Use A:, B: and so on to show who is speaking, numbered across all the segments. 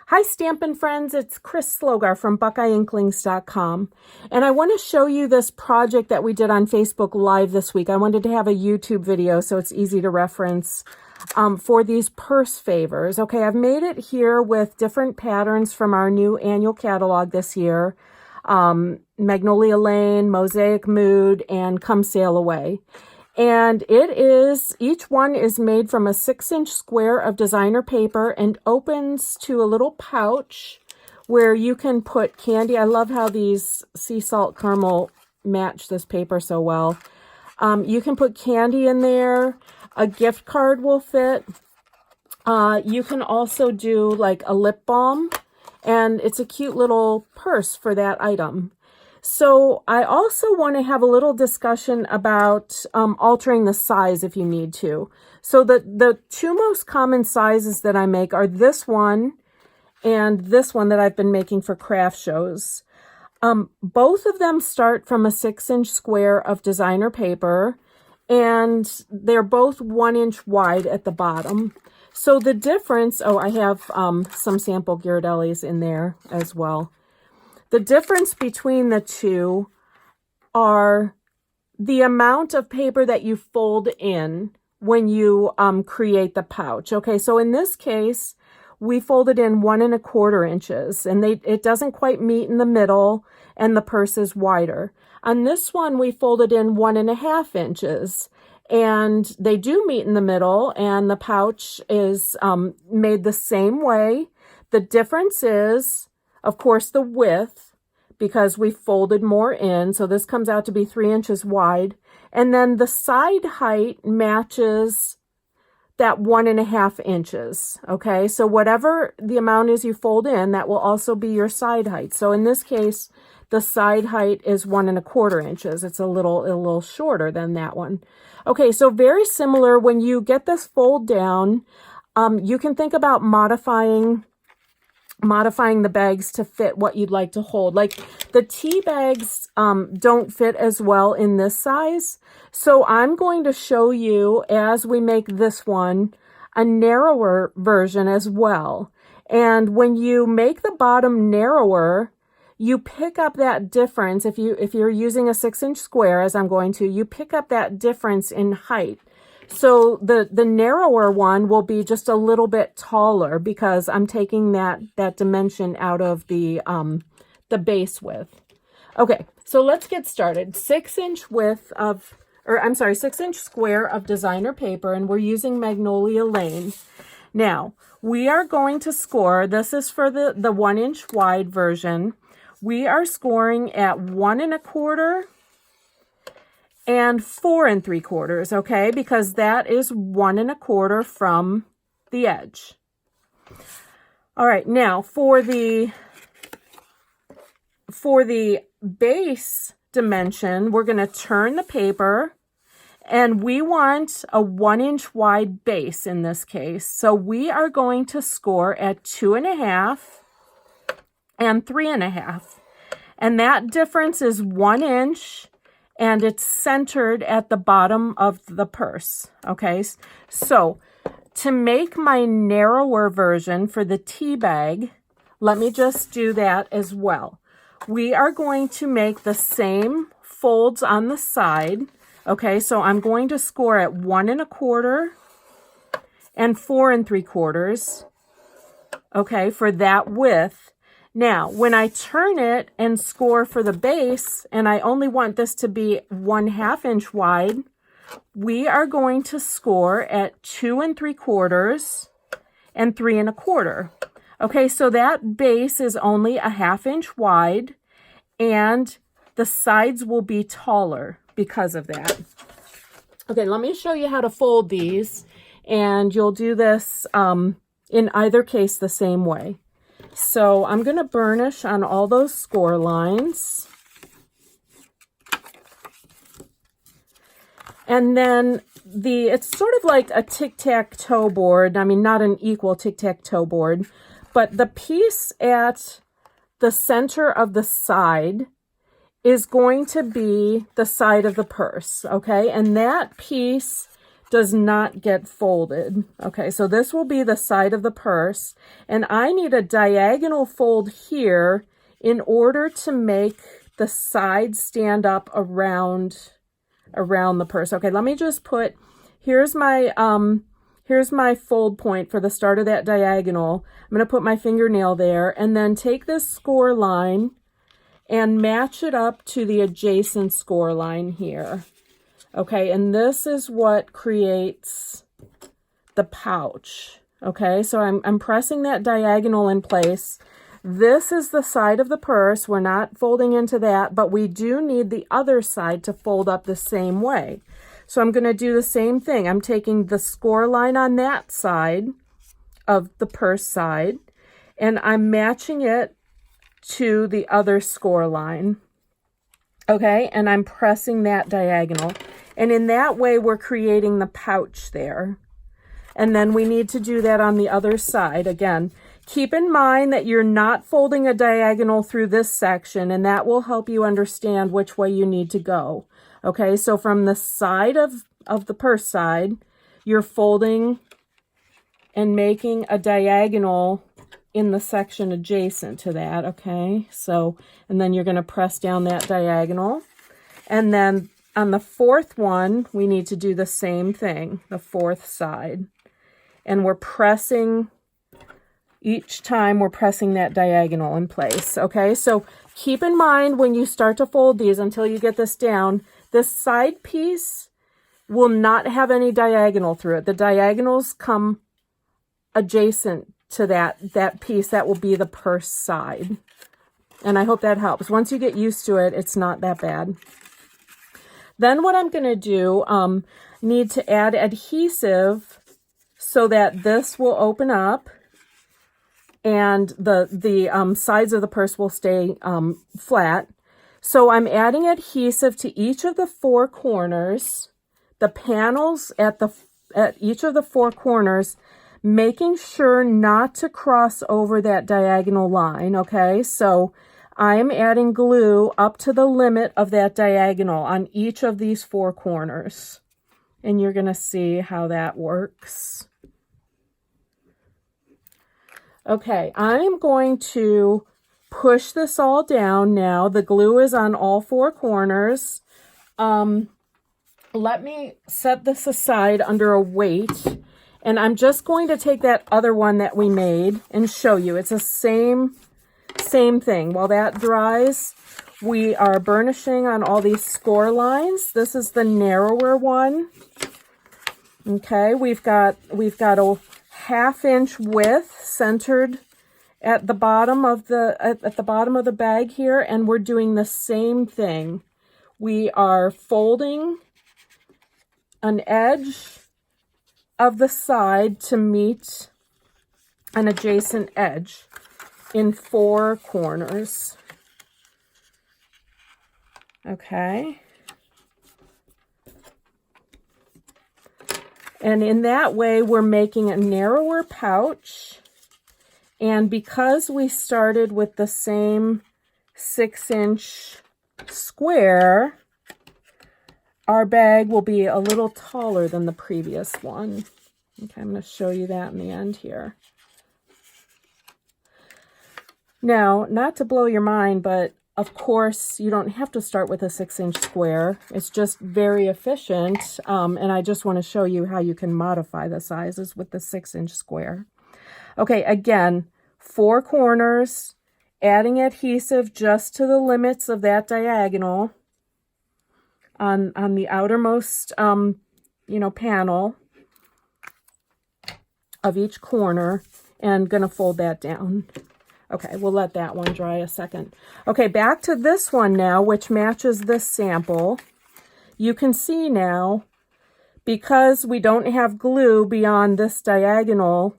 A: Hi Stampin' Friends, it's Chris Slogar from BuckeyeInklings.com, and I want to show you this project that we did on Facebook Live this week. I wanted to have a YouTube video so it's easy to reference for these purse favors. Okay, I've made it here with different patterns from our new annual catalog this year. Magnolia Lane, Mosaic Mood, and Come Sail Away. And each one is made from a 6-inch square of designer paper and opens to a little pouch where you can put candy. I love how these sea salt caramel match this paper so well. You can put candy in there. A gift card will fit. You can also do like a lip balm, and it's a cute little purse for that item. So I also want to have a little discussion about altering the size if you need to. So the two most common sizes that I make are this one and this one that I've been making for craft shows. Both of them start from a 6-inch square of designer paper, and they're both 1 inch wide at the bottom. So the difference, I have some sample Ghirardellis in there as well. The difference between the two are the amount of paper that you fold in when you create the pouch. Okay, so in this case, we folded in 1 1/4 inches, and it doesn't quite meet in the middle, and the purse is wider. On this one, we folded in 1 1/2 inches, and they do meet in the middle, and the pouch is made the same way. The difference is, of course, the width, because we folded more in. So this comes out to be 3 inches wide. And then the side height matches that 1 1/2 inches. Okay, so whatever the amount is you fold in, that will also be your side height. So in this case, the side height is 1 1/4 inches. It's a little shorter than that one. Okay, so very similar. When you get this fold down, you can think about modifying the bags to fit what you'd like to hold. Like the tea bags don't fit as well in this size. So I'm going to show you, as we make this one, a narrower version as well. And when you make the bottom narrower, you pick up that difference. If you're using a 6-inch square, as I'm going to, you pick up that difference in height. So the narrower one will be just a little bit taller because I'm taking that dimension out of the base width. Okay, so let's get started. 6-inch square of designer paper, and we're using Magnolia Lane. Now, we are going to score, this is for the 1 inch wide version. We are scoring at 1 1/4 and 4 3/4, okay? Because that is 1 1/4 from the edge. All right, now for the base dimension, we're going to turn the paper, and we want a 1 inch wide base in this case. So we are going to score at 2 1/2 and 3 1/2. And that difference is 1 inch. And it's centered at the bottom of the purse, okay? So to make my narrower version for the tea bag, let me just do that as well. We are going to make the same folds on the side, okay? So I'm going to score at 1 1/4 and 4 3/4, okay, for that width. Now, when I turn it and score for the base, and I only want this to be 1/2 inch wide, we are going to score at 2 3/4 and 3 1/4. Okay, so that base is only a 1/2 inch wide, and the sides will be taller because of that. Okay, let me show you how to fold these, and you'll do this in either case the same way. So I'm going to burnish on all those score lines. And then it's sort of like a tic-tac-toe board. I mean, not an equal tic-tac-toe board, but the piece at the center of the side is going to be the side of the purse, okay? And that piece does not get folded. Okay, so this will be the side of the purse, and I need a diagonal fold here in order to make the side stand up around the purse. Okay, let me just put, here's my fold point for the start of that diagonal. I'm going to put my fingernail there and then take this score line and match it up to the adjacent score line here. Okay, and this is what creates the pouch. Okay, so I'm pressing that diagonal in place. This is the side of the purse. We're not folding into that, but we do need the other side to fold up the same way. So I'm going to do the same thing. I'm taking the score line on that side of the purse side, and I'm matching it to the other score line. Okay, and I'm pressing that diagonal. And in that way, we're creating the pouch there. And then we need to do that on the other side. Again, keep in mind that you're not folding a diagonal through this section, and that will help you understand which way you need to go. Okay, so from the side of the purse side, you're folding and making a diagonal in the section adjacent to that. Okay, so, and then you're going to press down that diagonal. And then on the fourth one, we need to do the same thing, the fourth side. And we're pressing, each time we're pressing that diagonal in place. Okay, so keep in mind when you start to fold these until you get this down, this side piece will not have any diagonal through it. The diagonals come adjacent to that piece. That will be the purse side. And I hope that helps. Once you get used to it, it's not that bad. Then what I'm going to do, need to add adhesive so that this will open up and the sides of the purse will stay flat. So I'm adding adhesive to each of the four corners, the panels at each of the four corners, making sure not to cross over that diagonal line. Okay, so I am adding glue up to the limit of that diagonal on each of these four corners. And you're going to see how that works. Okay, I'm going to push this all down now. The glue is on all four corners. Let me set this aside under a weight. And I'm just going to take that other one that we made and show you. It's the same thing. While that dries, we are burnishing on all these score lines. This is the narrower one. Okay, we've got a 1/2 inch width centered at the bottom of the bag here, and we're doing the same thing. We are folding an edge of the side to meet an adjacent edge in four corners. Okay. And in that way, we're making a narrower pouch. And because we started with the same 6-inch square, our bag will be a little taller than the previous one. Okay, I'm going to show you that in the end here. Now, not to blow your mind, but of course, you don't have to start with a 6-inch square. It's just very efficient, and I just want to show you how you can modify the sizes with the 6-inch square. Okay, again, four corners, adding adhesive just to the limits of that diagonal on the outermost, panel of each corner, and going to fold that down. Okay, we'll let that one dry a second. Okay, back to this one now, which matches this sample. You can see now, because we don't have glue beyond this diagonal,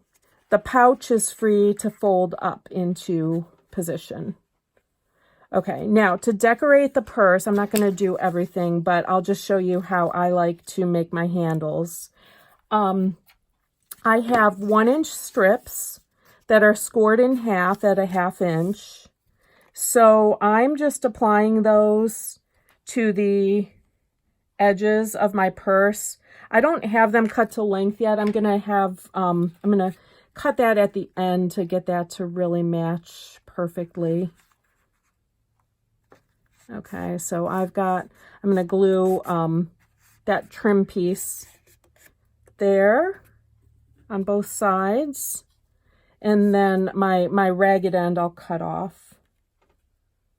A: the pouch is free to fold up into position. Okay, now to decorate the purse, I'm not going to do everything, but I'll just show you how I like to make my handles. I have 1-inch strips that are scored in half at a 1/2 inch. So I'm just applying those to the edges of my purse. I don't have them cut to length yet. I'm going to cut that at the end to get that to really match perfectly. Okay, so I'm going to glue that trim piece there on both sides. And then my ragged end I'll cut off.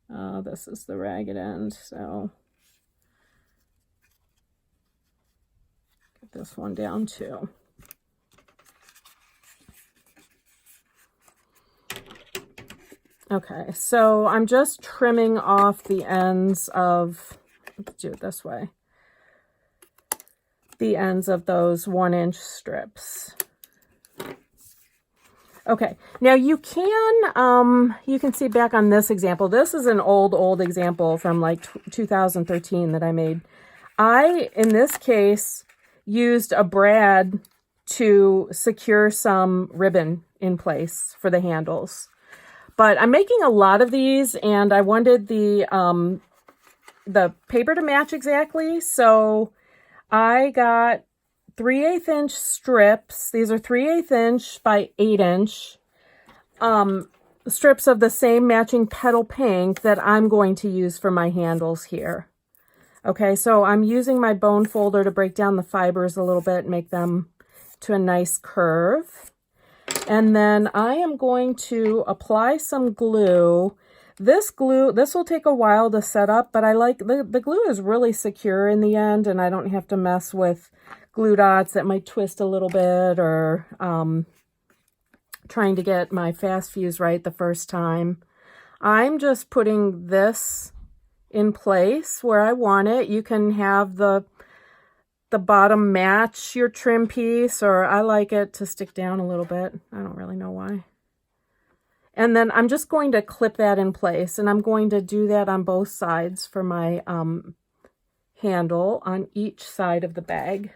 A: This is the ragged end, so get this one down too. Okay, so I'm just trimming off the ends of, let's do it this way, the ends of those 1-inch strips. Okay, now you can see back on this example, this is an old example from like 2013 that I made. In this case, used a brad to secure some ribbon in place for the handles. But I'm making a lot of these, and I wanted the paper to match exactly. So I got 3/8 inch strips. These are 3/8 inch by 8 inch strips of the same matching petal pink that I'm going to use for my handles here. Okay, so I'm using my bone folder to break down the fibers a little bit and make them to a nice curve. And then I am going to apply some glue. This will take a while to set up, but I like the glue is really secure in the end, and I don't have to mess with glue dots that might twist a little bit, or trying to get my fast fuse right the first time. I'm just putting this in place where I want it. You can have the bottom match your trim piece, or I like it to stick down a little bit. I don't really know why. And then I'm just going to clip that in place, and I'm going to do that on both sides for my handle on each side of the bag.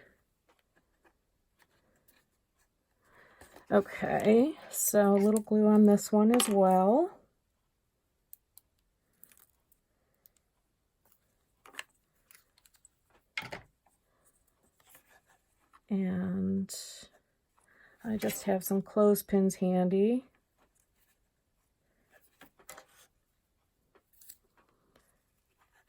A: Okay, so a little glue on this one as well. And I just have some clothespins handy.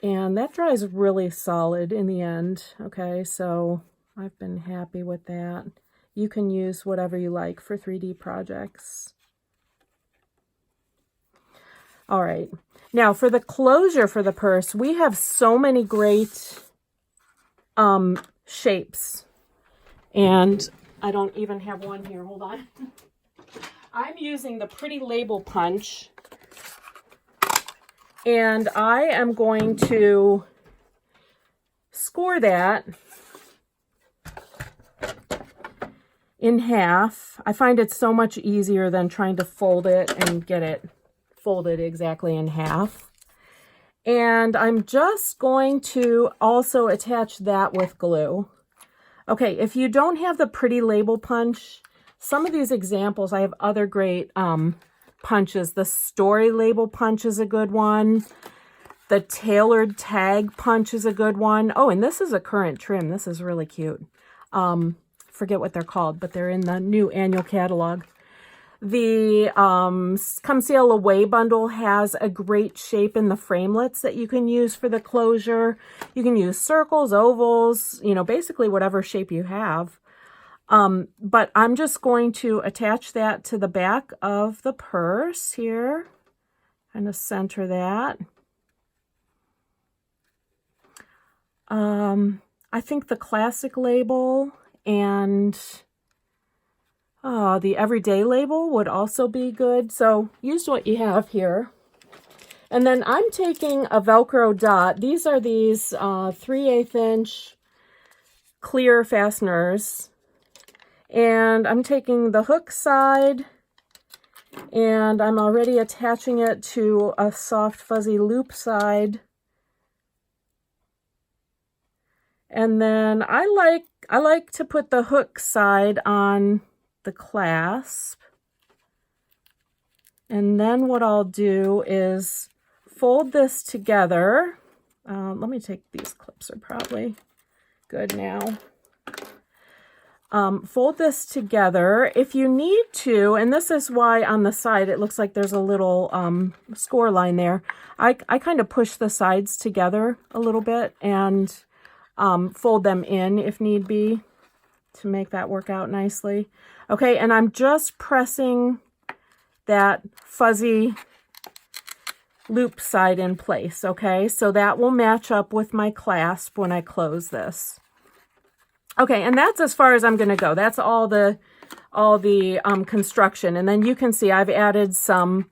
A: And that dries really solid in the end. Okay, so I've been happy with that. You can use whatever you like for 3D projects. All right, now for the closure for the purse, we have so many great shapes. And I don't even have one here. Hold on. I'm using the Pretty Label Punch. And I am going to score that in half. I find it so much easier than trying to fold it and get it folded exactly in half. And I'm just going to also attach that with glue. Okay, if you don't have the Pretty Label Punch, some of these examples, I have other great punches. The Story Label Punch is a good one. The Tailored Tag Punch is a good one. Oh, and this is a current trim. This is really cute. Forget what they're called, but they're in the new annual catalog. The Come Sail Away bundle has a great shape in the framelits that you can use for the closure. You can use circles, ovals, you know, basically whatever shape you have. But I'm just going to attach that to the back of the purse here. Kind of center that. I think the classic label and the everyday label would also be good. So use what you have here. And then I'm taking a Velcro dot. These are these 3/8 inch clear fasteners. And I'm taking the hook side and I'm already attaching it to a soft fuzzy loop side. And then I like to put the hook side on the clasp. And then what I'll do is fold this together. Let me take these clips are probably Good now. Fold this together if you need to, and this is why on the side it looks like there's a little score line there. I kind of push the sides together a little bit and fold them in if need be to make that work out nicely. Okay, and I'm just pressing that fuzzy loop side in place, okay? So that will match up with my clasp when I close this. Okay, and that's as far as I'm going to go. That's all the construction. And then you can see I've added some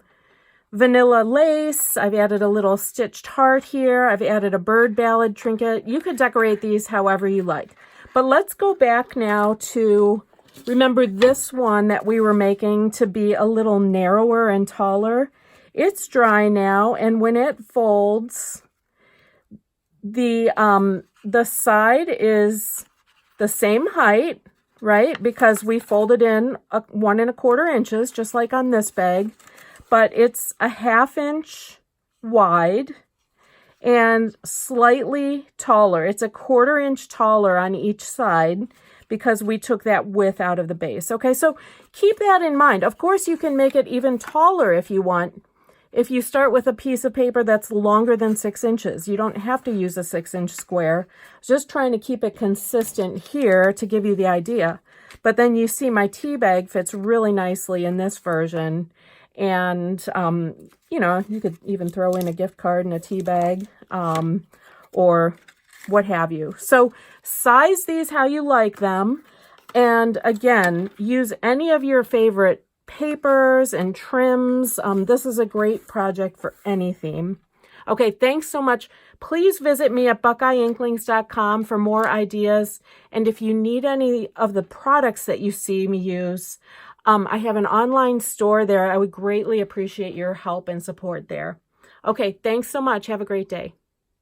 A: vanilla lace. I've added a little stitched heart here. I've added a bird ballad trinket. You could decorate these however you like. But let's go back now to, remember this one that we were making to be a little narrower and taller. It's dry now, and when it folds, the side is the same height, right? Because we folded in 1 1/4 inches, just like on this bag, but it's a 1/2 inch wide and slightly taller. It's a 1/4 inch taller on each side because we took that width out of the base. Okay, so keep that in mind. Of course, you can make it even taller if you want. If you start with a piece of paper that's longer than 6 inches, you don't have to use a 6-inch square. Just trying to keep it consistent here to give you the idea. But then you see my tea bag fits really nicely in this version. And, you know, you could even throw in a gift card and a tea bag or what have you. So size these how you like them. And again, use any of your favorite papers and trims. This is a great project for any theme. Okay, thanks so much. Please visit me at buckeyeinklings.com for more ideas. And if you need any of the products that you see me use, I have an online store there. I would greatly appreciate your help and support there. Okay, thanks so much. Have a great day.